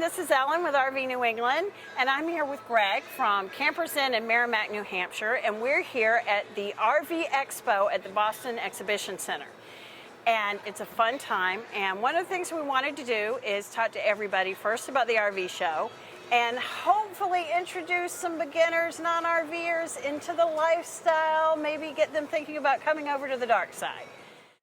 This is Ellen with RV New England, and I'm here with Greg from Campers Inn in Merrimack, New Hampshire, and we're here at the RV Expo at the Boston Exhibition Center. And it's a fun time, and one of the things we wanted to do is talk to everybody first about the RV show, and hopefully introduce some beginners, non-RVers into the lifestyle, maybe get them thinking about coming over to the dark side.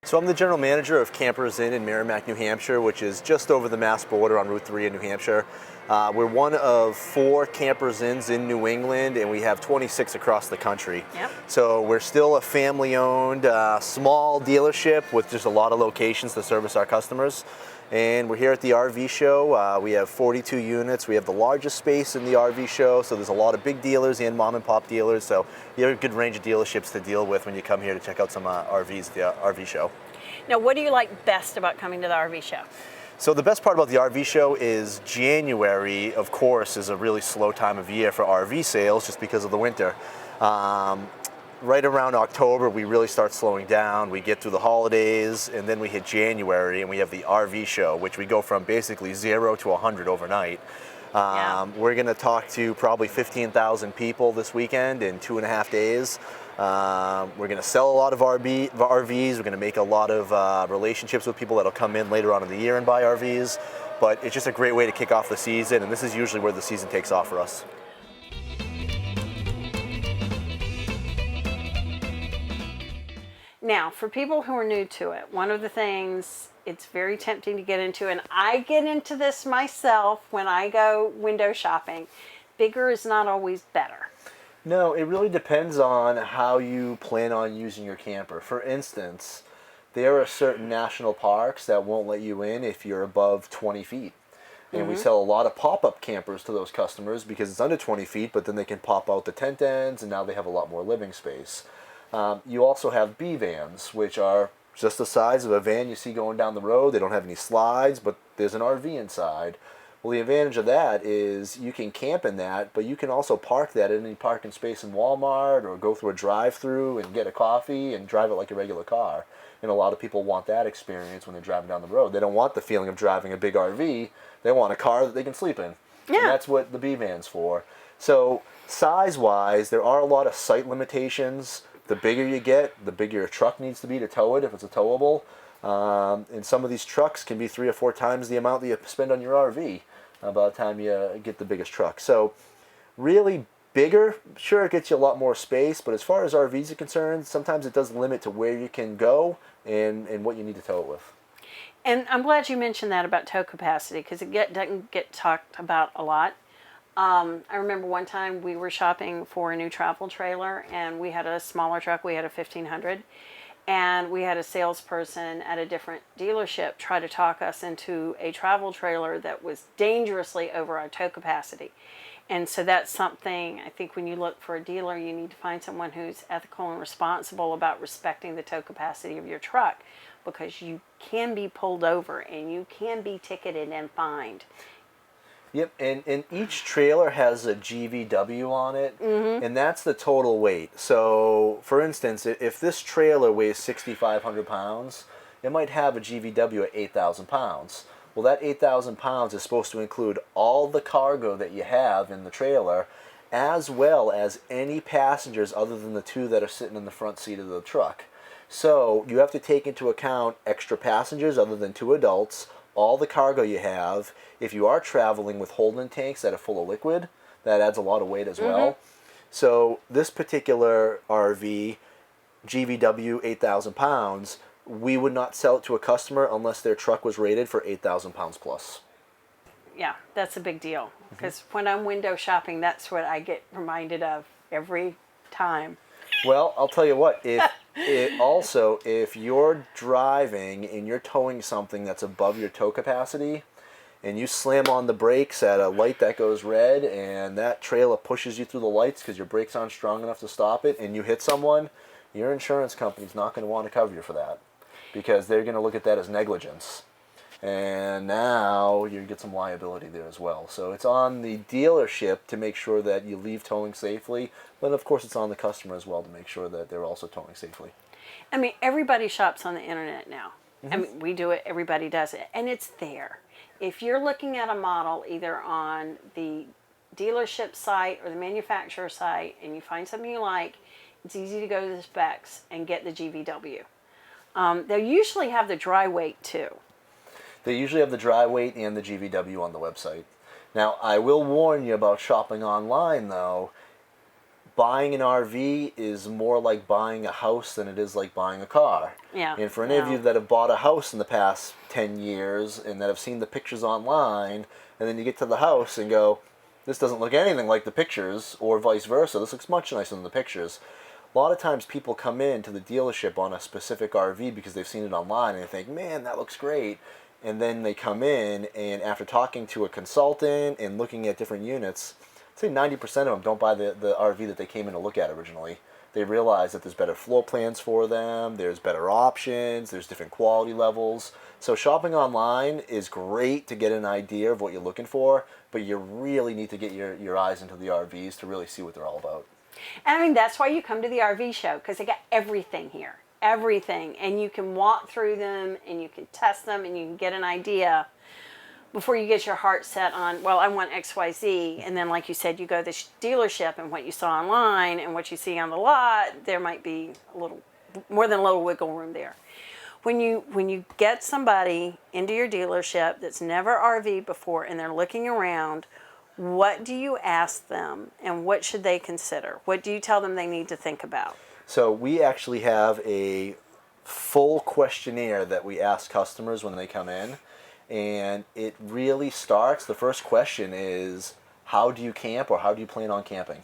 So I'm the general manager of Campers Inn in Merrimack, New Hampshire, which is just over the Mass border on Route 3 in New Hampshire. We're one of 4 Campers Inns in New England, and we have 26 across the country. Yep. So we're still a family-owned, small dealership with just a lot of locations to service our customers. And we're here at the RV show. We have 42 units. We have the largest space in the RV show, so there's a lot of big dealers and mom and pop dealers. So you have a good range of dealerships to deal with when you come here to check out some RVs at the RV show. Now, what do you like best about coming to the RV show? So the best part about the RV show is January, of course, is a really slow time of year for RV sales just because of the winter. Right around October, we really start slowing down. We get through the holidays, and then we hit January, and we have the RV show, which we go from basically 0 to 100 overnight. We're going to talk to probably 15,000 people this weekend in 2.5 days. We're going to sell a lot of RVs. We're going to make a lot of relationships with people that'll come in later on in the year and buy RVs. But it's just a great way to kick off the season, and this is usually where the season takes off for us. Now, for people who are new to it, one of the things it's very tempting to get into, and I get into this myself when I go window shopping, bigger is not always better. No, it really depends on how you plan on using your camper. For instance, there are certain national parks that won't let you in if you're above 20 feet. And we sell a lot of pop-up campers to those customers because it's under 20 feet, but then they can pop out the tent ends, and now they have a lot more living space. You also have B vans, which are just the size of a van you see going down the road. They don't have any slides, but there's an RV inside. Well, the advantage of that is you can camp in that, but you can also park that in any parking space in Walmart or go through a drive-through and get a coffee and drive it like a regular car. And a lot of people want that experience when they're driving down the road. They don't want the feeling of driving a big RV. They want a car that they can sleep in. Yeah. And that's what the B van's for. So size-wise, there are a lot of site limitations. The bigger you get, the bigger your truck needs to be to tow it if it's a towable. And some of these trucks can be 3 or 4 times the amount that you spend on your RV by the time you get the biggest truck. So really bigger, sure, it gets you a lot more space, but as far as RVs are concerned, sometimes it does limit to where you can go and what you need to tow it with. And I'm glad you mentioned that about tow capacity because it doesn't get talked about a lot. I remember one time we were shopping for a new travel trailer, and we had a smaller truck. We had a 1500, and we had a salesperson at a different dealership try to talk us into a travel trailer that was dangerously over our tow capacity. And so that's something, I think when you look for a dealer, you need to find someone who's ethical and responsible about respecting the tow capacity of your truck, because you can be pulled over and you can be ticketed and fined. Yep, and each trailer has a GVW on it, and that's the total weight. So, for instance, if this trailer weighs 6,500 pounds, it might have a GVW at 8,000 pounds. Well, that 8,000 pounds is supposed to include all the cargo that you have in the trailer, as well as any passengers other than the 2 that are sitting in the front seat of the truck. So, you have to take into account extra passengers other than 2 adults, all the cargo you have. If you are traveling with holding tanks that are full of liquid, that adds a lot of weight as well. So this particular RV, GVW 8,000 pounds, we would not sell it to a customer unless their truck was rated for 8,000 pounds plus. Yeah, that's a big deal, because when I'm window shopping, that's what I get reminded of every time. Well, I'll tell you what, if you're driving and you're towing something that's above your tow capacity, and you slam on the brakes at a light that goes red, and that trailer pushes you through the lights because your brakes aren't strong enough to stop it, and you hit someone, your insurance company's not going to want to cover you for that, because they're going to look at that as negligence. And now you get some liability there as well. So it's on the dealership to make sure that you leave towing safely, but of course it's on the customer as well to make sure that they're also towing safely. I mean, everybody shops on the internet now. I mean, we do it, everybody does it, and it's there. if you're looking at a model either on the dealership site or the manufacturer site and you find something you like, it's easy to go to the specs and get the GVW. They usually have the dry weight too. They usually have the dry weight and the GVW on the website. Now, I will warn you about shopping online, though. Buying an RV is more like buying a house than it is like buying a car. Yeah. And for any of you that have bought a house in the past 10 years and that have seen the pictures online, and then you get to the house and go, this doesn't look anything like the pictures, or vice versa, this looks much nicer than the pictures. A lot of times people come in to the dealership on a specific RV because they've seen it online and they think, man, that looks great. And then they come in, and after talking to a consultant and looking at different units, I'd say 90% of them don't buy the RV that they came in to look at originally. They realize that there's better floor plans for them, there's better options, there's different quality levels. So shopping online is great to get an idea of what you're looking for, but you really need to get your eyes into the RVs to really see what they're all about. And I mean, that's why you come to the RV show, because they got everything here. Everything. And you can walk through them and you can test them and you can get an idea before you get your heart set on, well, I want XYZ. And then, like you said, you go to the dealership and what you saw online and what you see on the lot, there might be a little more than a little wiggle room there. When you get somebody into your dealership that's never RV'd before and they're looking around, what do you ask them and what should they consider? What do you tell them they need to think about? So we actually have a full questionnaire that we ask customers when they come in, and it really starts, the first question is, how do you camp or how do you plan on camping?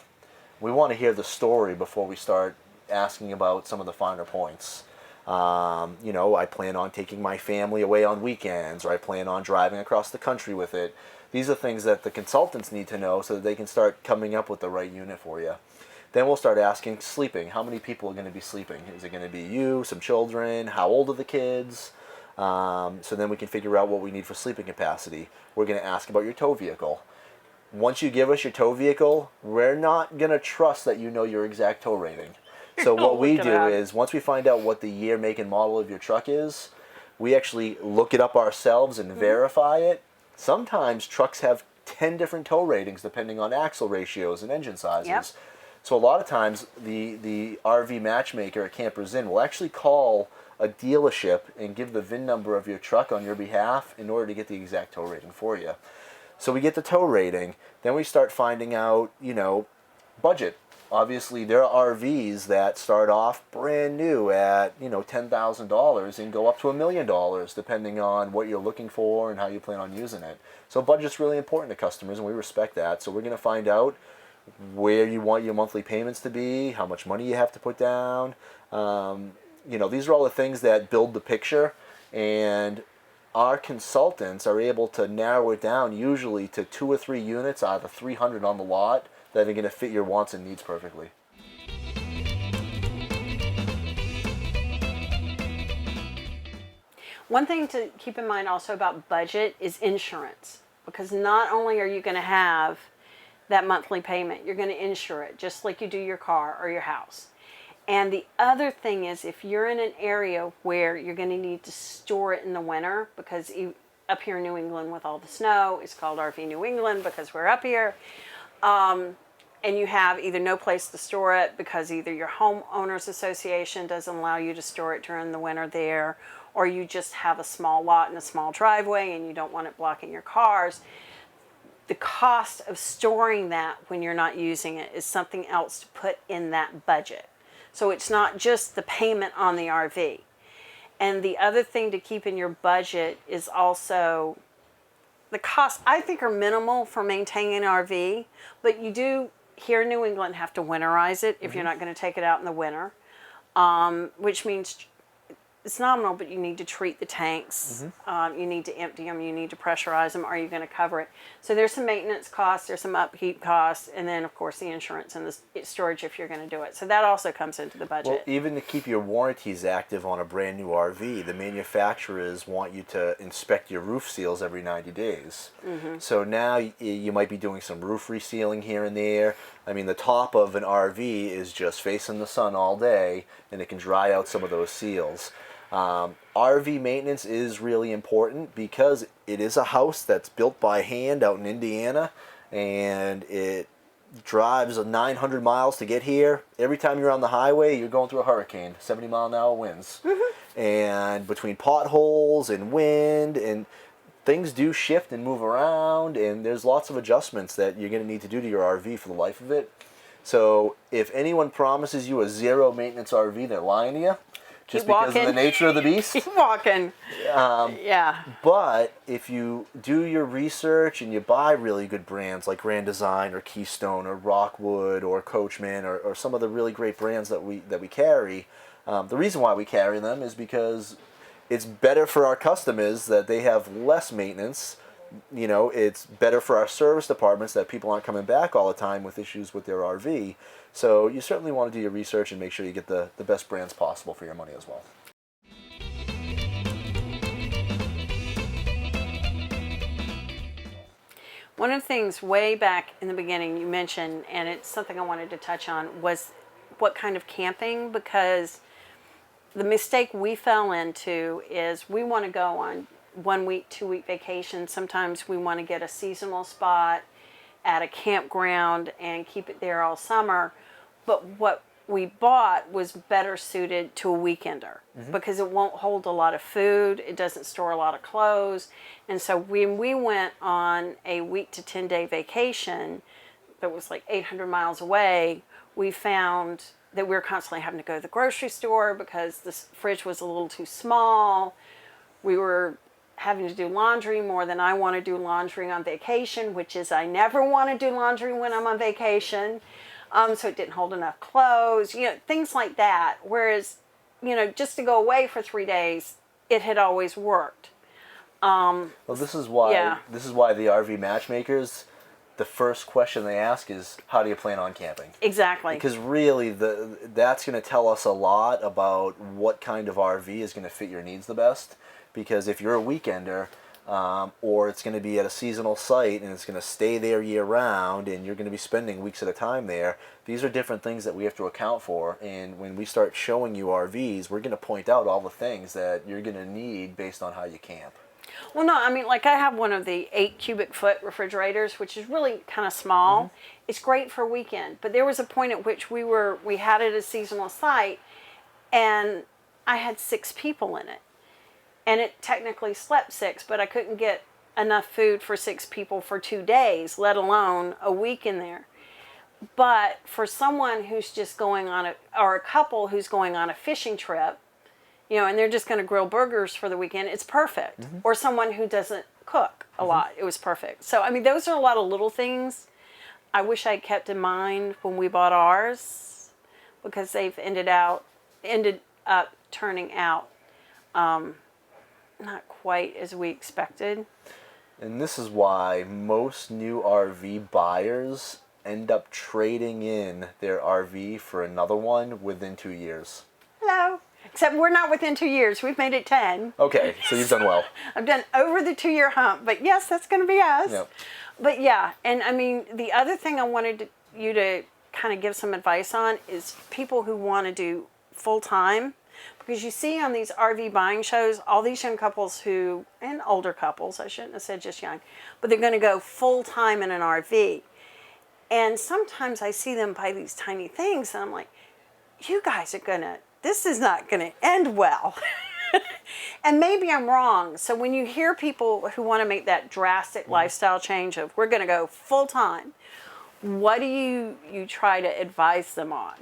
We want to hear the story before we start asking about some of the finer points. I plan on taking my family away on weekends, or I plan on driving across the country with it. These are things that the consultants need to know so that they can start coming up with the right unit for you. Then we'll start asking sleeping. How many people are going to be sleeping? Is it going to be you, some children? How old are the kids? So then we can figure out what we need for sleeping capacity. We're going to ask about your tow vehicle. Once you give us your tow vehicle, we're not going to trust that you know your exact tow rating. So what we do is, once we find out what the year, make, and model of your truck is, we actually look it up ourselves and verify it. Sometimes trucks have 10 different tow ratings depending on axle ratios and engine sizes. Yep. So a lot of times the RV matchmaker at Campers Inn will actually call a dealership and give the VIN number of your truck on your behalf in order to get the exact tow rating for you. So we get the tow rating, then we start finding out, budget. Obviously, there are RVs that start off brand new at, $10,000 and go up to $1 million, depending on what you're looking for and how you plan on using it. So budget's really important to customers, and we respect that. So we're going to find out where you want your monthly payments to be, how much money you have to put down. These are all the things that build the picture, and our consultants are able to narrow it down usually to 2 or 3 units out of the 300 on the lot that are going to fit your wants and needs perfectly. One thing to keep in mind also about budget is insurance, because not only are you going to have that monthly payment, you're going to insure it just like you do your car or your house. And the other thing is, if you're in an area where you're going to need to store it in the winter, because up here in New England with all the snow, it's called RV New England because we're up here, and you have either no place to store it because either your homeowners association doesn't allow you to store it during the winter there, or you just have a small lot and a small driveway and you don't want it blocking your cars, the cost of storing that when you're not using it is something else to put in that budget. So it's not just the payment on the RV. And the other thing to keep in your budget is also the costs, I think, are minimal for maintaining an RV, but you do here in New England have to winterize it if you're not going to take it out in the winter, which means it's nominal, but you need to treat the tanks. You need to empty them. You need to pressurize them. Are you going to cover it? So there's some maintenance costs. There's some upkeep costs. And then, of course, the insurance and the storage if you're going to do it. So that also comes into the budget. Well, even to keep your warranties active on a brand new RV, the manufacturers want you to inspect your roof seals every 90 days. So now you might be doing some roof resealing here and there. I mean, the top of an RV is just facing the sun all day, and it can dry out some of those seals. RV maintenance is really important because it is a house that's built by hand out in Indiana, and it drives 900 miles to get here. Every time you're on the highway, you're going through a hurricane, 70-mile-an-hour winds. And between potholes and wind, and things do shift and move around, and there's lots of adjustments that you're going to need to do to your RV for the life of it. So if anyone promises you a zero maintenance RV, they're lying to you, just because of the nature of the beast. Keep walking. Yeah. But if you do your research and you buy really good brands like Grand Design or Keystone or Rockwood or Coachman or some of the really great brands that we carry, the reason why we carry them is because it's better for our customers that they have less maintenance. You know, it's better for our service departments that people aren't coming back all the time with issues with their RV. So you certainly want to do your research and make sure you get the best brands possible for your money as well. One of the things way back in the beginning you mentioned, and it's something I wanted to touch on, was what kind of camping, because the mistake we fell into is we want to go on 1 week, 2 week vacation. Sometimes we want to get a seasonal spot at a campground and keep it there all summer. But what we bought was better suited to a weekender because it won't hold a lot of food. It doesn't store a lot of clothes. And so when we went on a week to 10-day vacation that was like 800 miles away, we found that we were constantly having to go to the grocery store because the fridge was a little too small. We were having to do laundry more than I want to do laundry on vacation, which is I never want to do laundry when I'm on vacation. So it didn't hold enough clothes, you know, things like that. Whereas, you know, just to go away for 3 days, it had always worked. Well, this is why the RV matchmakers, the first question they ask is, how do you plan on camping? Exactly. Because really, that's going to tell us a lot about what kind of RV is going to fit your needs the best. Because if you're a weekender, or it's going to be at a seasonal site and it's going to stay there year round and you're going to be spending weeks at a time there, these are different things that we have to account for. And when we start showing you RVs, we're going to point out all the things that you're going to need based on how you camp. Well, no, I mean, like I have one of the 8 cubic foot refrigerators, which is really kind of small. It's great for a weekend. But there was a point at which we had it at a seasonal site and I had 6 people in it. And it technically slept 6, but I couldn't get enough food for 6 people for 2 days, let alone a week in there. But for someone who's just going on or a couple who's going on a fishing trip, you know, and they're just going to grill burgers for the weekend, it's perfect. Or someone who doesn't cook a lot, it was perfect. So, I mean, those are a lot of little things I wish I kept in mind when we bought ours, because they've ended up turning out not quite as we expected. And this is why most new RV buyers end up trading in their RV for another one within 2 years. Hello. Except we're not within 2 years. We've made it 10. Okay, so you've done well. I've done over the 2-year hump, but yes, that's going to be us. Yep. But yeah, and I mean, the other thing I wanted you to kind of give some advice on is people who want to do full-time. Because you see on these RV buying shows, all these young couples and older couples, I shouldn't have said just young, but they're going to go full-time in an RV. And sometimes I see them buy these tiny things, and I'm like, you guys this is not going to end well. And maybe I'm wrong. So when you hear people who want to make that drastic lifestyle change of, we're going to go full-time, what do you try to advise them on?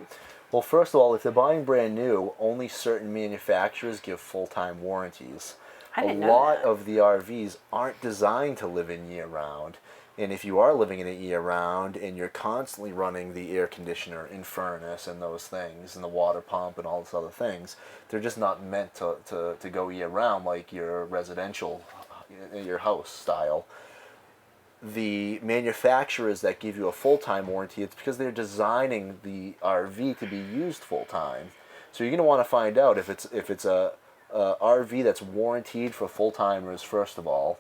Well, first of all, if they're buying brand new, only certain manufacturers give full-time warranties. I didn't know A lot that. of the RVs aren't designed to live in year-round. And if you are living in it year-round and you're constantly running the air conditioner and furnace and those things and the water pump and all those other things, they're just not meant to go year-round like your residential, your house style. The manufacturers that give you a full-time warranty, it's because they're designing the RV to be used full-time. So you're going to want to find out if it's a RV that's warranted for full-timers, first of all.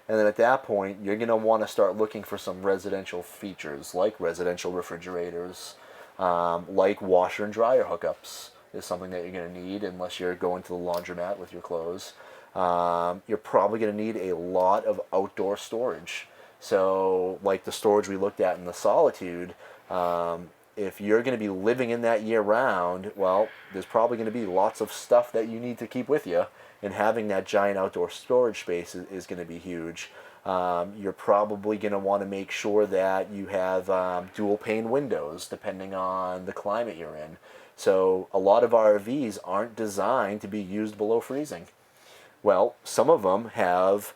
And then at that point, you're going to want to start looking for some residential features, like residential refrigerators, like washer and dryer hookups is something that you're going to need unless you're going to the laundromat with your clothes. You're probably going to need a lot of outdoor storage. So, like the storage we looked at in the Solitude, if you're going to be living in that year round, well, there's probably going to be lots of stuff that you need to keep with you, and having that giant outdoor storage space is going to be huge. You're probably going to want to make sure that you have dual pane windows depending on the climate you're in. So a lot of RVs aren't designed to be used below freezing. Well, some of them have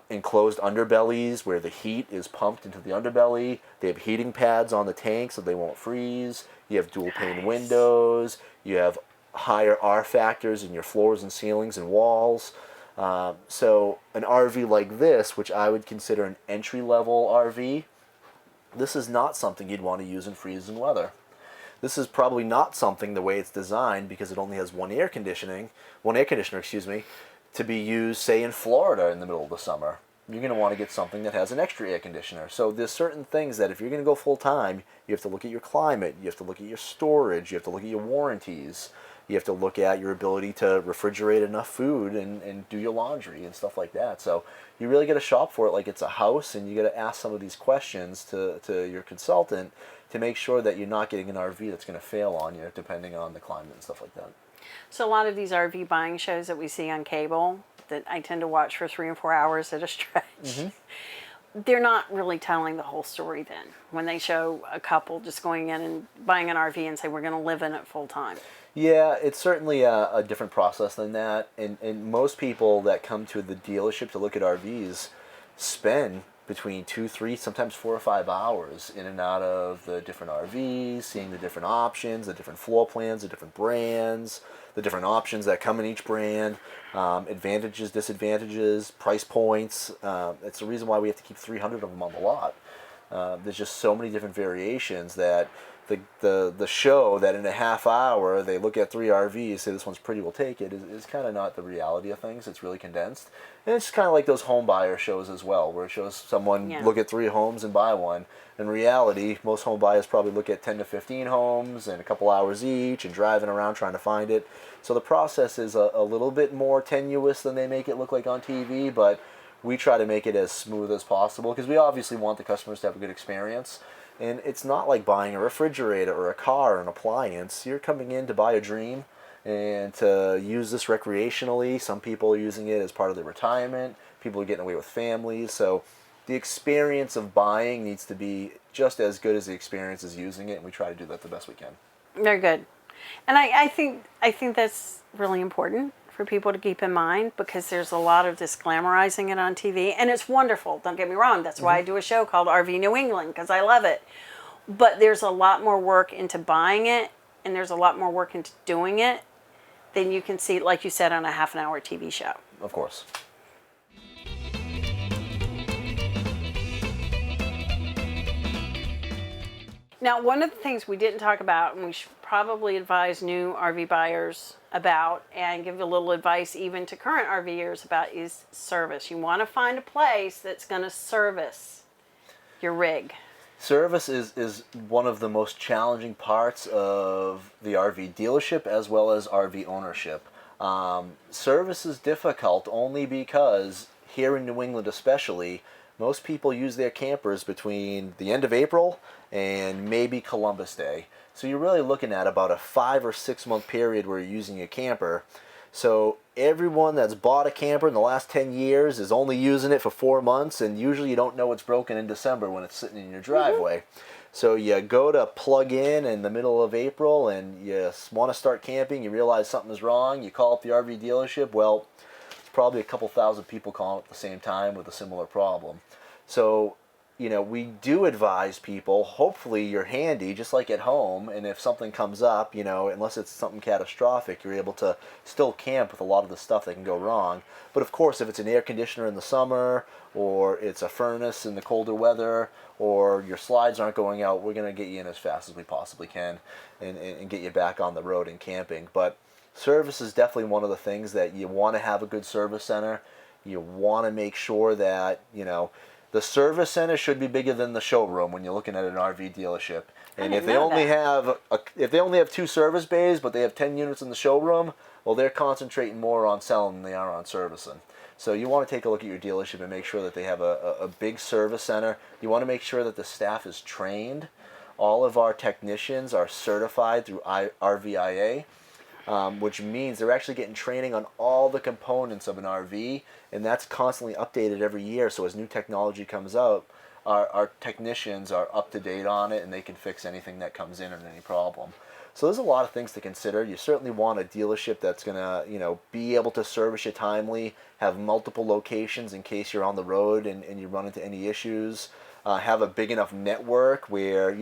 enclosed underbellies where the heat is pumped into the underbelly. They have heating pads on the tank so they won't freeze. You have dual pane windows. You have higher R factors in your floors and ceilings and walls. So an RV like this, which I would consider an entry-level RV, this is not something you'd want to use in freezing weather. This is probably not something the way it's designed, because it only has one air conditioner, to be used, say, in Florida in the middle of the summer. You're going to want to get something that has an extra air conditioner. So there's certain things that if you're going to go full time, you have to look at your climate, you have to look at your storage, you have to look at your warranties, you have to look at your ability to refrigerate enough food and do your laundry and stuff like that. So you really got to shop for it like it's a house, and you got to ask some of these questions to your consultant to make sure that you're not getting an RV that's going to fail on you depending on the climate and stuff like that. So a lot of these RV buying shows that we see on cable that I tend to watch for 3 and 4 hours at a stretch, they're not really telling the whole story then. When they show a couple just going in and buying an RV and say, we're going to live in it full time. Yeah, it's certainly a different process than that. And most people that come to the dealership to look at RVs spend between 2, 3, sometimes 4 or 5 hours in and out of the different RVs, seeing the different options, the different floor plans, the different brands, the different options that come in each brand, advantages, disadvantages, price points. It's the reason why we have to keep 300 of them on the lot. There's just so many different variations that the show that in a half hour they look at 3 RVs, say this one's pretty, we'll take it, is kind of not the reality of things. It's really condensed. And it's kind of like those home buyer shows as well, where it shows someone look at 3 homes and buy one. In reality, most home buyers probably look at 10 to 15 homes in a couple hours each and driving around trying to find it. So the process is a little bit more tenuous than they make it look like on TV, but we try to make it as smooth as possible because we obviously want the customers to have a good experience. And it's not like buying a refrigerator or a car or an appliance. You're coming in to buy a dream and to use this recreationally. Some people are using it as part of their retirement. People are getting away with families. So the experience of buying needs to be just as good as the experience as using it, and we try to do that the best we can. They're good. And I think that's really important for people to keep in mind, because there's a lot of this glamorizing it on TV, and it's wonderful, don't get me wrong. That's why I do a show called RV New England, because I love it. But there's a lot more work into buying it, and there's a lot more work into doing it than you can see, like you said, on a half an hour TV show. Of course. Now, one of the things we didn't talk about, and we should probably advise new RV buyers about, and give a little advice even to current RVers about, is service. You want to find a place that's going to service your rig. Service is one of the most challenging parts of the RV dealership as well as RV ownership. Service is difficult only because here in New England especially, most people use their campers between the end of April and maybe Columbus Day. So you're really looking at about a 5 or 6 month period where you're using your camper. So everyone that's bought a camper in the last 10 years is only using it for 4 months, and usually you don't know it's broken in December when it's sitting in your driveway. So you go to plug in the middle of April and you want to start camping, you realize something's wrong, you call up the RV dealership. Well, it's probably a couple thousand people calling at the same time with a similar problem. So, we do advise people, hopefully you're handy, just like at home, and if something comes up, unless it's something catastrophic, you're able to still camp with a lot of the stuff that can go wrong. But of course, if it's an air conditioner in the summer, or it's a furnace in the colder weather, or your slides aren't going out, we're going to get you in as fast as we possibly can and get you back on the road and camping. But service is definitely one of the things that you want to have a good service center. You want to make sure that, The service center should be bigger than the showroom when you're looking at an RV dealership. And if didn't they know only that. have 2 service bays, but they have 10 units in the showroom, well, they're concentrating more on selling than they are on servicing. So you want to take a look at your dealership and make sure that they have a big service center. You want to make sure that the staff is trained. All of our technicians are certified through RVIA, which means they're actually getting training on all the components of an RV, and that's constantly updated every year. So as new technology comes out, our technicians are up to date on it, and they can fix anything that comes in or any problem. So there's a lot of things to consider. You certainly want a dealership that's going to, be able to service you timely, have multiple locations in case you're on the road and you run into any issues, have a big enough network where,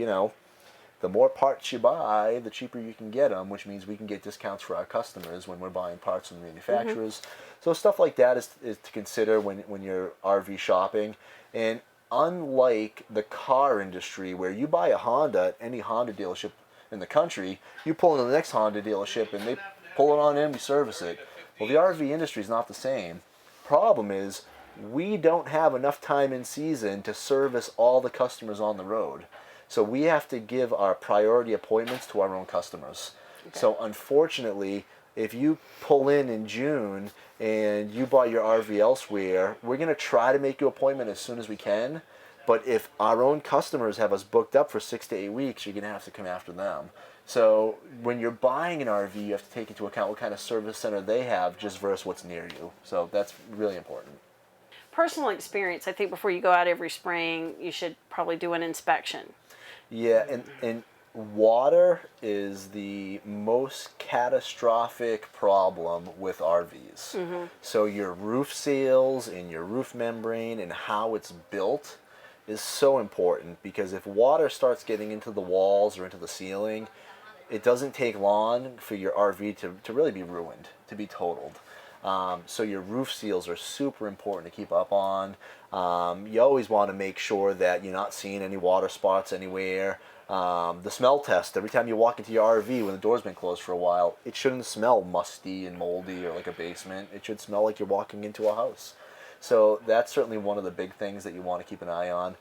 the more parts you buy, the cheaper you can get them, which means we can get discounts for our customers when we're buying parts from manufacturers. So stuff like that is to consider when you're RV shopping. And unlike the car industry, where you buy a Honda at any Honda dealership in the country, you pull into the next Honda dealership and they pull it on in, we service it. Well, the RV industry is not the same. Problem is, we don't have enough time in season to service all the customers on the road. So we have to give our priority appointments to our own customers. Okay. So unfortunately, if you pull in June and you bought your RV elsewhere, we're going to try to make you an appointment as soon as we can. But if our own customers have us booked up for 6 to 8 weeks, you're going to have to come after them. So when you're buying an RV, you have to take into account what kind of service center they have just versus what's near you. So that's really important. Personal experience, I think before you go out every spring, you should probably do an inspection. Yeah, and water is the most catastrophic problem with RVs. Mm-hmm. So your roof seals and your roof membrane and how it's built is so important, because if water starts getting into the walls or into the ceiling, it doesn't take long for your RV to really be ruined, to be totaled. So your roof seals are super important to keep up on. You always want to make sure that you're not seeing any water spots anywhere. The smell test, every time you walk into your RV when the door's been closed for a while, it shouldn't smell musty and moldy or like a basement. It should smell like you're walking into a house. So that's certainly one of the big things that you want to keep an eye on.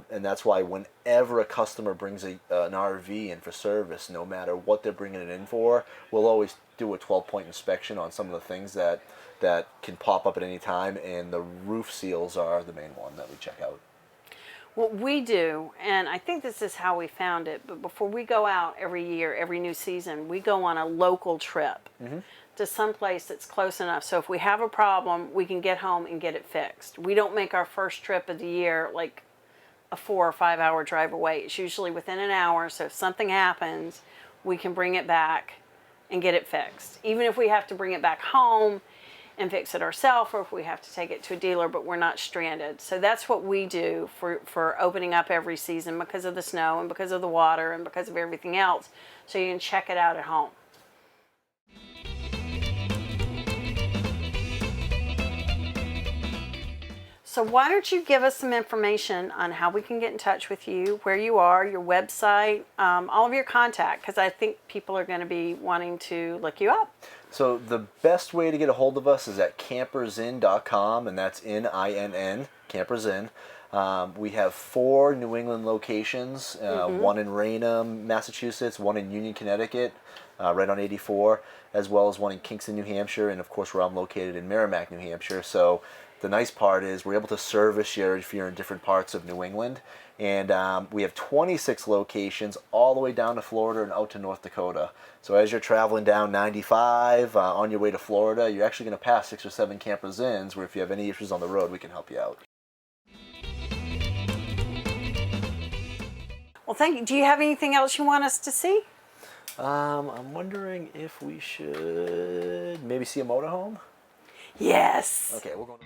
And that's why whenever a customer brings an RV in for service, no matter what they're bringing it in for, we'll always do a 12-point inspection on some of the things that can pop up at any time, and the roof seals are the main one that we check out. What we do, and I think this is how we found it, but before we go out every year, every new season, we go on a local trip. Mm-hmm. To some place that's close enough. So if we have a problem, we can get home and get it fixed. We don't make our first trip of the year like a 4 or 5 hour drive away. It's usually within an hour. So if something happens, we can bring it back and get it fixed. Even if we have to bring it back home and fix it ourselves, or if we have to take it to a dealer, but we're not stranded. So that's what we do for opening up every season, because of the snow and because of the water and because of everything else. So you can check it out at home. So why don't you give us some information on how we can get in touch with you, where you are, your website, all of your contact, because I think people are going to be wanting to look you up. So the best way to get a hold of us is at camperzinn.com, and that's N-I-N-N, Camperzinn. We have 4 New England locations, one in Raynham, Massachusetts, one in Union, Connecticut, right on 84, as well as one in Kingston, New Hampshire, and of course where I'm located in Merrimack, New Hampshire. So the nice part is we're able to service you if you're in different parts of New England. And we have 26 locations all the way down to Florida and out to North Dakota. So as you're traveling down 95 on your way to Florida, you're actually going to pass 6 or 7 Campers Inns, where if you have any issues on the road, we can help you out. Well, thank you. Do you have anything else you want us to see? I'm wondering if we should maybe see a motorhome? Yes. Okay, we're going to...